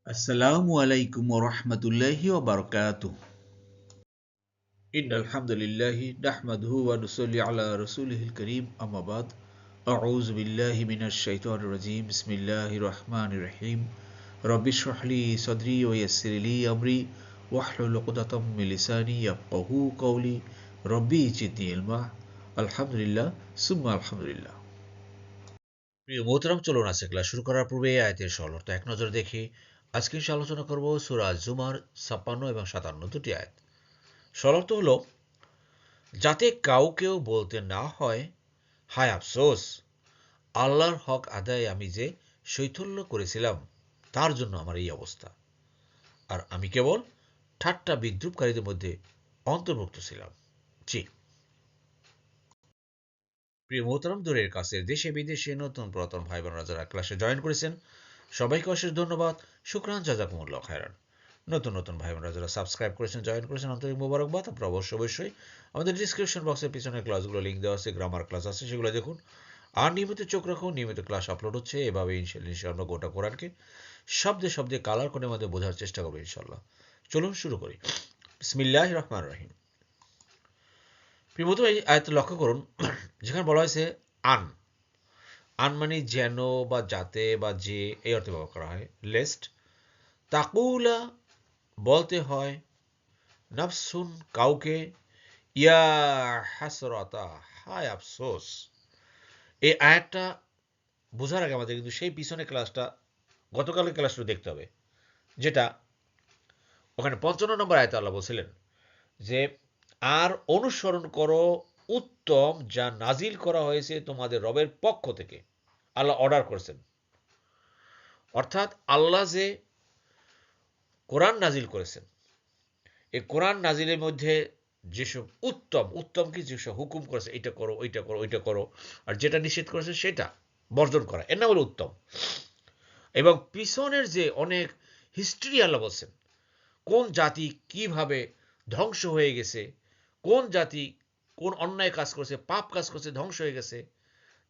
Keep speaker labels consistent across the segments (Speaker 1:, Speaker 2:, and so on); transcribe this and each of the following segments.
Speaker 1: Assalamu alaikum wa rahmatullahi wa barakatuh. Innal hamdalillahi nahmaduhu wa nusalli ala rasulihil kareem amma ba'd. A'udzu billahi minash shaitanir rajim. Bismillahir rahmanir rahim. Rabbi shrah li sadri wa yassir li amri wahlul 'uqdatam min lisani yafqahu qawli. Rabbi zidni ilma. Alhamdulillah summa alhamdulillah. প্রিয় মোহতারাম, চলুন আজকে class শুরু করার পূর্বে এই আয়াতের সরলতা এক নজর দেখি। আজকে আলোচনা করব সূরা জুমার ৫৬ এবং ৫৭ দুটি আয়াত। সরলতা হলো, যাতে কাউকেও বলতে না হয়, হায় আফসোস, আল্লাহর হক আদায়ে আমি যে শৈথল্য করেছিলাম তার জন্য আমার এই অবস্থা, আর আমি কেবল ঠাট্টা বিদ্রুপকারীদের মধ্যে অন্তর্ভুক্ত ছিলাম। জি প্রিয় মোহতারাম, দূরের কাছে দেশে বিদেশে নতুন পুরাতন ভাই বোনেরা যারা ক্লাসে জয়েন করেছেন, সবাইকে অশেষ ধন্যবাদ, শুকরান, জাযাকুমুল্লাহ খায়রান। নতুন ভাই বোনেরা যারা সাবস্ক্রাইব করেছেন, জয়েন করেছেন, আন্তরিক মোবারকবাদ। আপনারা অবশ্যই আমাদের ডিসক্রিপশন বক্সের পিছনে ক্লাসগুলো লিঙ্ক দেওয়া আছে, গ্রামার ক্লাস আছে, সেগুলো দেখুন। আর নিয়মিত চোখ রাখুন, নিয়মিত ক্লাস আপলোড হচ্ছে। এভাবে ইনশাআল্লাহ আমরা গোটা কোরআনকে শব্দে কালার কোণের মধ্যে বোঝার চেষ্টা করবো ইনশাআল্লাহ। চলুন শুরু করি। বিসমিল্লাহির রহমানির রহিম। প্রিয়তম, এই আয়াত লক্ষ্য করুন, যেখানে বলা হয়েছে আন আন মানে যেন বা যাতে বা যে, এই অর্থে ব্যবহার করা হয়। লেস্ট তাকুলা বলতে হয়, নাফসুন কাউকে, ইয়া হাসরাতা হায় আফসোস। এই আয়াতটা বোঝার আগে আমাদের কিন্তু সেই পিছনে ক্লাসটা, গতকালের ক্লাসটা দেখতে হবে, যেটা ওখানে ৫৫ নম্বর আয়াতে আল্লাহ বলছিলেন যে, আর অনুসরণ করো উত্তম যা নাজিল করা হয়েছে তোমাদের রবের পক্ষ থেকে। আল্লাহ অর্ডার করেছেন, অর্থাৎ আল্লাহ যে কোরআন নাজিল করেছেন, এই কোরআন নাজিলের মধ্যে যেসব উত্তম কি যেসব হুকুম করেছে, এটা করো, ওইটা করো, ওইটা করো, আর যেটা নিষেধ করেছে সেটা বর্জন করা, এর নাম হলো উত্তম। এবং পিছনের যে অনেক হিস্ট্রি আল্লাহ বলছেন, কোন জাতি কিভাবে ধ্বংস হয়ে গেছে, কোন জাতি কোন অন্যায় কাজ করেছে, পাপ কাজ করেছে, ধ্বংস হয়ে গেছে।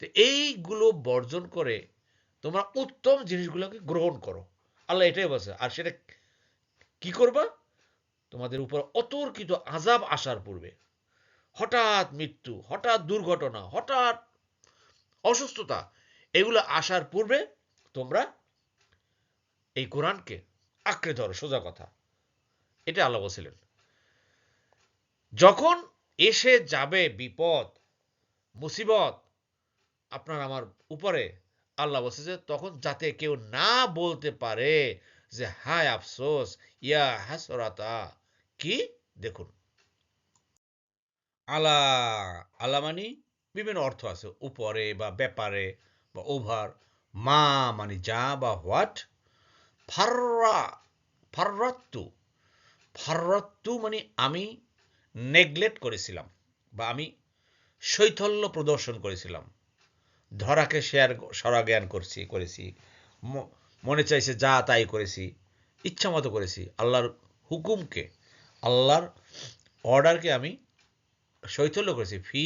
Speaker 1: তো এইগুলো বর্জন করে তোমরা উত্তম জিনিসগুলোকে গ্রহণ করো, আল্লাহ এটাই বলছে। আর সেটা কি করবা? তোমাদের উপর অতর্কিত আযাব আসার পূর্বে, হঠাৎ মৃত্যু, হঠাৎ দুর্ঘটনা, হঠাৎ অসুস্থতা, এগুলো আসার পূর্বে তোমরা এই কোরআনকে আঁকড়ে ধরো, সোজা কথা। এটা আল্লাহ বলছিলেন। যখন এসে যাবে বিপদ, মুসিবত আপনার আমার উপরে, আল্লাহ বলছে যে তখন যাতে কেউ না বলতে পারে যে হায় আফসোস, ইয়া হাসরাতা। কি? দেখুন, আলা, আলা মানে বিভিন্ন অর্থ আছে, উপরে বা ব্যাপারে বা ওভার। মা মানে যা বা হোয়াট। ফাররা, ফাররাত্তু, ফাররাত্তু মানে আমি নেগলেক্ট করেছিলাম বা আমি শৈথল্য প্রদর্শন করেছিলাম, ধরাকে সরা জ্ঞান করেছি, মনে চাইছে যা তাই করেছি, ইচ্ছা মতো করেছি। আল্লাহর হুকুমকে, আল্লাহর অর্ডারকে আমি শৈথল্য করেছি। ফি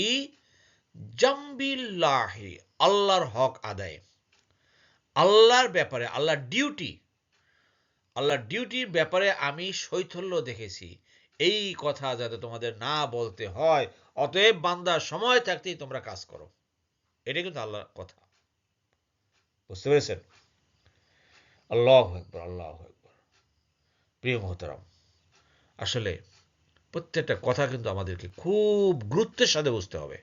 Speaker 1: জাম্বিল্লাহি, আল্লাহর হক আদায়, আল্লাহর ব্যাপারে, আল্লাহর ডিউটির ব্যাপারে আমি শৈথল্য দেখেছি। এই কথা যাতে তোমাদের না বলতে হয়, অতএব বান্দা সময় থাকতেই তোমরা কাজ করো। এটা কিন্তু আল্লাহর কথা, বুঝতে পেরেছেন? আল্লাহু আকবার, আল্লাহু আকবার। প্রিয় মোহতারাম, আসলে প্রত্যেকটা কথা কিন্তু আমাদেরকে খুব গুরুত্বের সাথে বুঝতে হবে।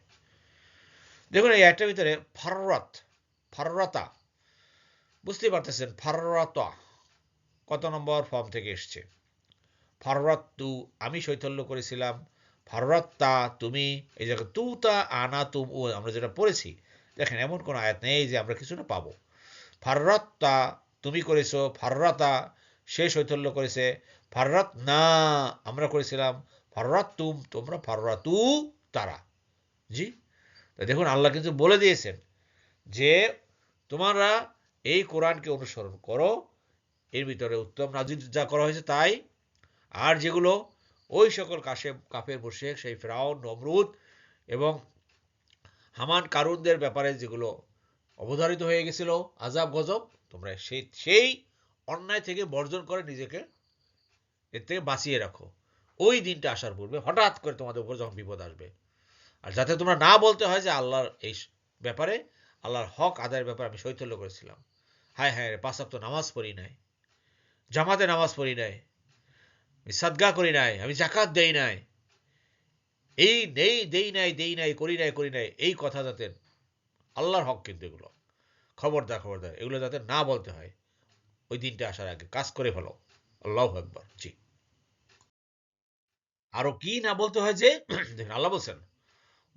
Speaker 1: দেখুন, এই একটার ভিতরে ফাররাত, ফাররাতা, বুঝতেই পারতেছেন ফাররাতা কত নম্বর ফর্ম থেকে এসছে। ফাররাত্তু আমি শৈথল্য করেছিলাম, ফাররাত্তা তুমি, এই জায়গায় তুতা আনা তুম ও আমরা যেটা পড়েছি, দেখেন এমন কোনো আয়াত নেই যে আমরা কিছুটা পাবো। ফাররাত্তা তুমি করেছো, ফাররাতা সে শৈথল্য করেছে, ফাররাত না আমরা করেছিলাম, ফাররাত্তুম তোমরা, ফাররাতু তারা। জি, দেখুন আল্লাহ কিন্তু বলে দিয়েছেন যে তোমরা এই কোরআনকে অনুসরণ করো, এর ভিতরে উত্তম নাজিল যা করা হয়েছে তাই, আর যেগুলো ওই সকল কাফের মুশরিক, সেই ফেরাউন, নমরুদ এবং হামান কারুনদের ব্যাপারে যেগুলো অবধারিত হয়ে গেছিল আযাব গজব, তোমরা সেই অন্যায় থেকে বর্জন করে নিজেকে এর থেকে বাঁচিয়ে রাখো। ওই দিনটা আসার পূর্বে হঠাৎ করে তোমাদের উপর যখন বিপদ আসবে, আর যাতে তোমরা না বলতে হয় যে আল্লাহর এই ব্যাপারে, আল্লাহর হক আদায়ের ব্যাপারে আমি শৈথল্য করেছিলাম। হায় হায় রে, 5 ওয়াক্ত নামাজ পড়ি নাই, জামাতে নামাজ পড়ি নাই, আমি সাদগা করি নাই, আমি জাকাত দেই নাই, এই নেই দেই নাই করি নাই, এই কথা যাতে, আল্লাহর হক কিন্তু এগুলো, খবরদার খবরদার, এগুলো যাতে না বলতে হয় ওই দিনটা আসার আগে কাজ করে ফেলো। আল্লাহু আকবার। জি, আরো কি না বলতে হয় যে দেখেন আল্লাহ বলছেন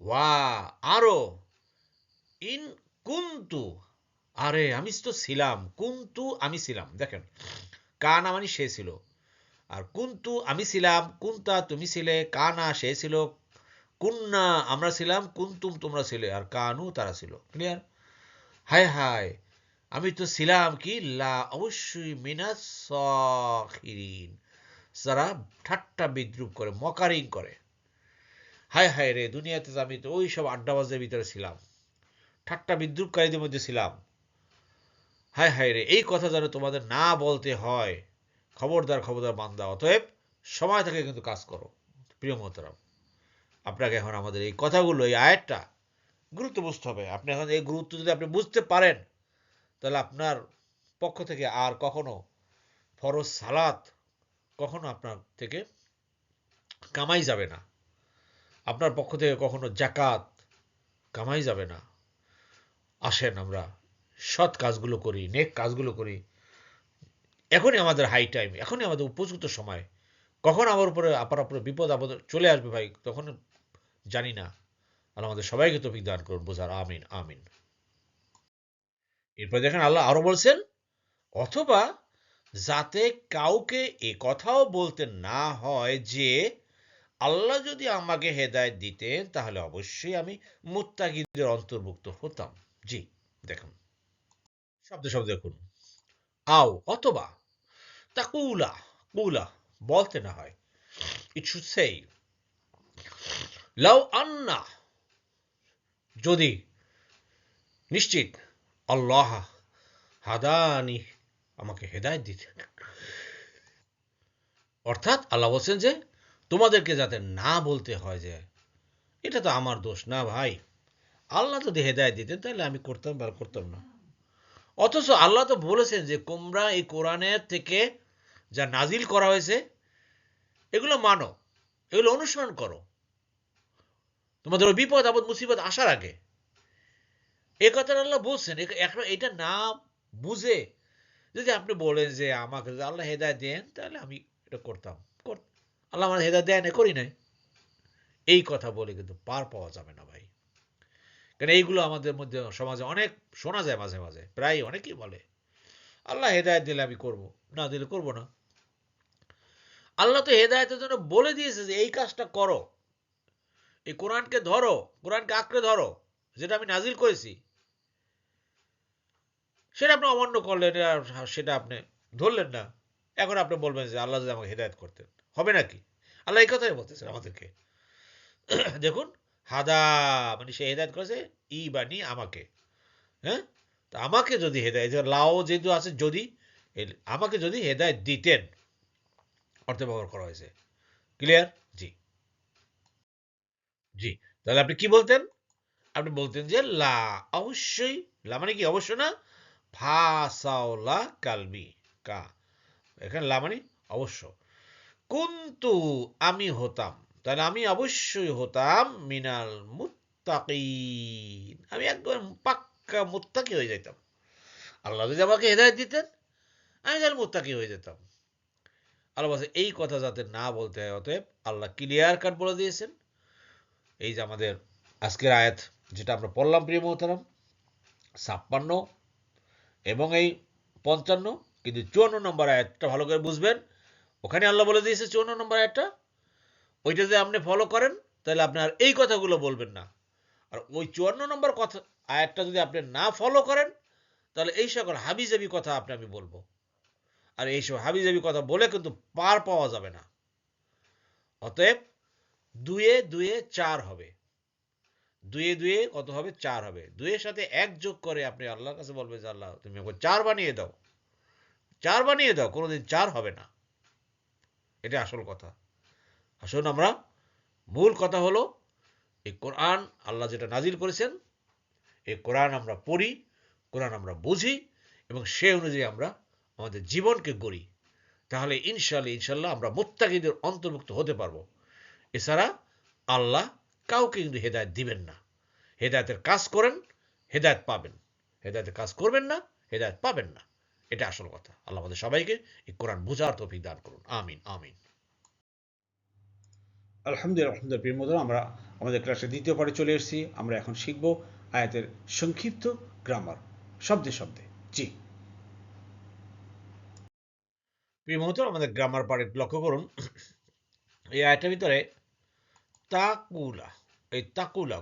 Speaker 1: ওয়া, আরো, ইন কুন্তু, আরে আমি তো ছিলাম, কুন্তু আমি ছিলাম, দেখেন কানা মানে সে ছিল, আর কুন্তু আমি ছিলাম, কুন্তা তুমি ছিলে, কানা সে ছিল, কুন্না আমরা ছিলাম, কুন্তুম তোমরা ছিলে, আর কানু তারা ছিল। ক্লিয়ার? হায় হায়, আমি তো ছিলাম কি, লা অবশ্যই, মিনাস সাখিরিন, যারা ঠাট্টা বিদ্রুপ করে, মকারিং করে। হায় হায় রে, দুনিয়াতে তো আমি তো ওই সব আড্ডাবাজের ভিতরে ছিলাম, ঠাট্টা বিদ্রুপকারীদের মধ্যে ছিলাম। হায় হায় রে, এই কথা যেন তোমাদের না বলতে হয়। খবরদার খবরদার বান্দা, অতএব সময় থেকে কিন্তু কাজ করো। প্রিয় মোহতারাম, আপনাকে এখন আমাদের এই কথাগুলো, এই আয়াতটা গুরুত্ব বুঝতে হবে। আপনি এখন এই গুরুত্ব যদি আপনি বুঝতে পারেন, তাহলে আপনার পক্ষ থেকে আর কখনো ফরজ সালাত কখনো আপনার থেকে কামাই যাবে না, আপনার পক্ষ থেকে কখনো জাকাত কামাই যাবে না। আসেন আমরা সৎ কাজগুলো করি, নেক কাজগুলো করি। এখনই আমাদের হাই টাইম, এখনই আমাদের উপযুক্ত সময়। কখন আমার উপরে আপনার উপরে বিপদ আপদ চলে আসবে ভাই, তখন জানি না। আর আমাদের সবাইকে তৌফিক দান করুন বোঝার। আমিন আমিন। এরপর দেখেন আল্লাহ আরো বলছেন, অথবা যাতে কাউকে এ কথাও বলতে না হয় যে আল্লাহ যদি আমাকে হেদায়েত দিতেন তাহলে অবশ্যই আমি মুত্তাকিদের অন্তর্ভুক্ত হতাম। জি, দেখুন শব্দ শব্দ দেখুন, আও অথবা, তাকুলা, কুলা বলতে না হয়, ইট শুড সেই, লাউ আন্না যদি, নিশ্চিত, আল্লাহ হাদানি আমাকে হেদায়েত দিতেন। অর্থাৎ আল্লাহ বলছেন যে তোমাদেরকে যাতে না বলতে হয় যে এটা তো আমার দোষ না ভাই, আল্লাহ যদি হেদায়েত দিতেন তাহলে আমি করতাম বা করতাম না। অথচ আল্লাহ তো বলেছেন যে তোমরা এই কোরআনের থেকে যা নাজিল করা হয়েছে এগুলো মানো, এগুলো অনুসরণ করো তোমাদের ওই বিপদ আপদ মুসিবত আসার আগে। এ কথাটা আল্লাহ বলছেন। এখন এটা না বুঝে যদি আপনি বলেন যে আমাকে যদি আল্লাহ হেদায়েত দেন তাহলে আমি এটা করতাম, আল্লাহ আমার হেদায়েত দেয় না, করি নাই, এই কথা বলে কিন্তু পার পাওয়া যাবে না ভাই। কারণ এইগুলো আমাদের মধ্যে সমাজে অনেক শোনা যায়, মাঝে মাঝে প্রায় অনেকেই বলে আল্লাহ হেদায়েত দিলে আমি করব, না দিলে করব না। আল্লাহ তো হেদায়েতের জন্য বলে দিয়েছে যে এই কাজটা করো, এই কোরআনকে ধরো, কোরআনকে আঁকড়ে ধরো, যেটা আমি নাজিল করেছি, সেটা আপনি অমান্য করলেন, আর সেটা আপনি ধরলেন না। এখন আপনি বলবেন যে আল্লাহ যদি আমাকে হেদায়েত করতেন, হবে নাকি? আল্লাহ এই কথাই বলতেছেন আমাদেরকে। দেখুন, হাদা মানে সে হেদায়েত করেছে, ই বানি আমাকে, হ্যাঁ, তা আমাকে যদি হেদায়েত, লাও যেহেতু আছে যদি, আমাকে যদি হেদায়েত দিতেন অর্থে ব্যবহার করা হয়েছে। ক্লিয়ার? জি, জি। তাহলে আপনি কি বলতেন? আপনি বলতেন যে লা, অবশ্যই, লা মানে কি অবশ্য না, ফাসাওলা কালবি, কা, এখানে লা মানে অবশ্য, কুন্তু আমি হতাম, তাহলে আমি অবশ্যই হতাম, মিনাল মুত্তাকিন, আমি একদম পাক্কা মুত্তাকি হয়ে যেতাম। আল্লাহ যদি আমাকে হেদায়েত দিতেন আমি তাহলে মুত্তাকি হয়ে যেতাম। আল্লাহ বলছে এই কথা যাতে না বলতে হয়, অতএব আল্লাহ ক্লিয়ার কাট বলে দিয়েছেন। এই যে আমাদের আজকের আয়াত যেটা আমরা পড়লাম প্রিয় মোহতারাম, 56 এবং এই 55, কিন্তু 54 নম্বর আয়াতটা ভালো করে বুঝবেন। ওখানে আল্লাহ বলে দিয়েছে 54 নম্বর আয়াতটা, ওইটা যদি আপনি ফলো করেন তাহলে আপনার এই কথাগুলো বলবেন না। আর ওই 54 নম্বর কথা আয়াতটা যদি আপনি না ফলো করেন তাহলে এই সকল হাবিজাবি কথা আমি বলবো। আর এইসব হাবিজাবি কথা বলে কিন্তু পার পাওয়া যাবে না। অতএব দুয়ে দুয়ে চার হবে, দুয়ে দুয়ে কত হবে? চার হবে। দুইয়ের সাথে এক যোগ করে আপনি আল্লাহর কাছে বলবেন যে আল্লাহ তুমি আমাকে চার বানিয়ে দাও। 4 বানিয়ে দাও, কোনোদিন 4 হবে না। এটা আসল কথা। আসুন আমরা, মূল কথা হলো এই কোরআন আল্লাহ যেটা নাজিল করেছেন, এই কোরআন আমরা পড়ি, কোরআন আমরা বুঝি এবং সে অনুযায়ী আমরা আমাদের জীবনকে গড়ি। তাহলে ইনশাল্লাহ আমরা মুত্তাকিদের অন্তর্ভুক্ত হতে পারবো। এছাড়া আল্লাহ কাউকে কিন্তু হেদায়েত দিবেন না। হেদায়েতের কাজ করেন, হেদায়েত পাবেন। হেদায়েতের কাজ করবেন না, হেদায়েত পাবেন না। এটা আসল কথা। আল্লাহ আমাদের সবাইকে এই কোরআন বুঝার তৌফিক দান করুন। আমিন আমিন।
Speaker 2: আলহামদুলিল্লাহ প্রিয় বন্ধুরা, আমরা আমাদের ক্লাসের দ্বিতীয় পার্টে চলে এসেছি। আমরা এখন শিখব আয়াতের সংক্ষিপ্ত গ্রামার, শব্দে শব্দে। জি
Speaker 1: প্রিয় বন্ধু, আমাদের গ্রামার পার্ট লক্ষ্য করুন। এই আয়াতের ভিতরে তাকুলা, এই তাকুলা,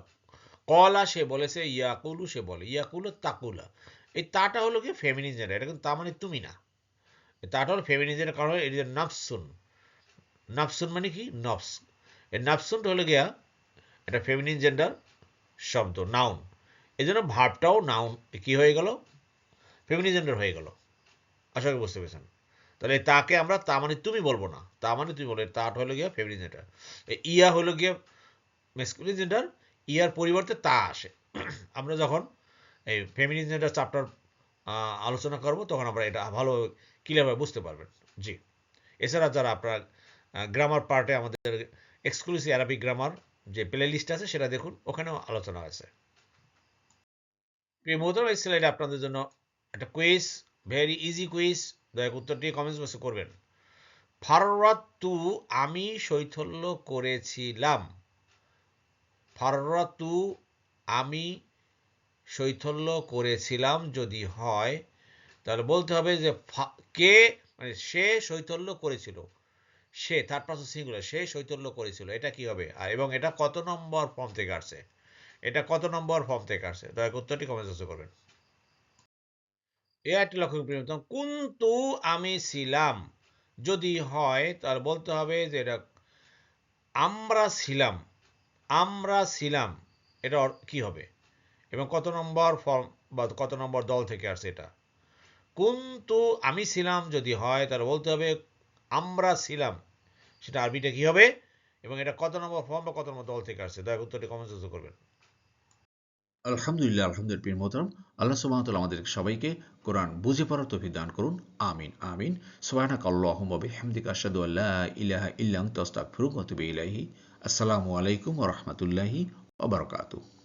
Speaker 1: কলা সে বলেছে, ইয়াকুলু সে বলে, ইয়াকুলু তাকুলা। এই তাটা হলো কি ফেমিনিন জেন্ডার, এটা কিন্তু তা মানে তুমি না। তাটা হলো ফেমিনিন জেন্ডার, কারণ এটা নাফসুন। নাফসুন মানে কি? নফস। এই নাফসুনটা হলো গিয়া এটা ফেমিনিন জেন্ডার শব্দ, নাউন। এই জন্য ভার্বটাও নাউন কি হয়ে গেল? ফেমিনিন জেন্ডার হয়ে গেল। আশা করি বুঝতে পেরেছেন। তাহলে তাকে আমরা তা মানে তুমি বলবো না, তা মানে তুমি বলো। তাটা হলো গিয়া ফেমিনিন জেন্ডার। ইয়া হলো গিয়া মেসকুলিন জেন্ডার, ইয়ার পরিবর্তে তা আসে। আমরা যখন এই ফেমিনিন জেন্ডার চ্যাপ্টার আলোচনা করব, তখন আমরা এটা ভালো ক্লিয়ারভাবে বুঝতে পারবেন। জি, এছাড়া যারা আপনার গ্রামার পার্টে আমাদের এক্সক্লুসিভ অ্যারাবিক গ্রামার যে প্লে লিস্ট আছে, সেটা দেখুন, ওখানেও আলোচনা আছে। প্রিয় মোহতরম, এই স্লাইডে আপনাদের জন্য একটা কুইজ, ভেরি ইজি কুইজ। দয়া করে উত্তরটি কমেন্টস বক্সে করবেন। ফাররাতু, আমি শৈথল্য করেছিলাম। ফাররাতু, আমি শৈথল্য করেছিলাম যদি হয়, তাহলে বলতে হবে যে কে, মানে সে শৈথল্য করেছিল। সে, থার্ড পারসন সিঙ্গুলার, সে শৈথল্য করেছিল। এটা কি হবে? আর এবং এটা কত নম্বর ফর্ম থেকে আসছে? এটা কত নম্বর ফর্ম থেকে আসছে? দয়া করে উত্তরটি কমেন্ট বক্সে করবেন। এ একটি লক্ষ্য প্রিয়তম, কিন্তু আমি ছিলাম যদি হয়, তাহলে বলতে হবে যে এটা আমরা ছিলাম। আমরা ছিলাম, এটা কি হবে এবং কত নম্বর ফর্ম বা কত নম্বর দল থেকে আসছে? এটা কিন্তু আমি ছিলাম যদি হয়, তাহলে বলতে হবে আমরা ছিলাম, সেটা আরবিটা কি হবে এবং এটা কত নম্বর ফর্ম বা কত নম্বর দল থেকে আসছে? দয়া করে উত্তরটি কমেন্ট করবেন।
Speaker 2: আলহামদুলিল্লাহ প্রিয় মোহতরম, আল্লাহ সুবহানাহু ওয়া তাআলা আমাদের সবাইকে কোরআন বুঝে পড়ার তৌফিক দান করুন। আমিন আমিন। সুবহানাকাল্লাহুম্মা ওয়া বিহামদিকা আশহাদু আল্লা ইলাহা ইল্লা আনতা আস্তাগফিরুকা ওয়া আতুবু ইলাইহি। আসসালামু আলাইকুম ওয়া রাহমাতুল্লাহি ওয়া বারাকাতুহু।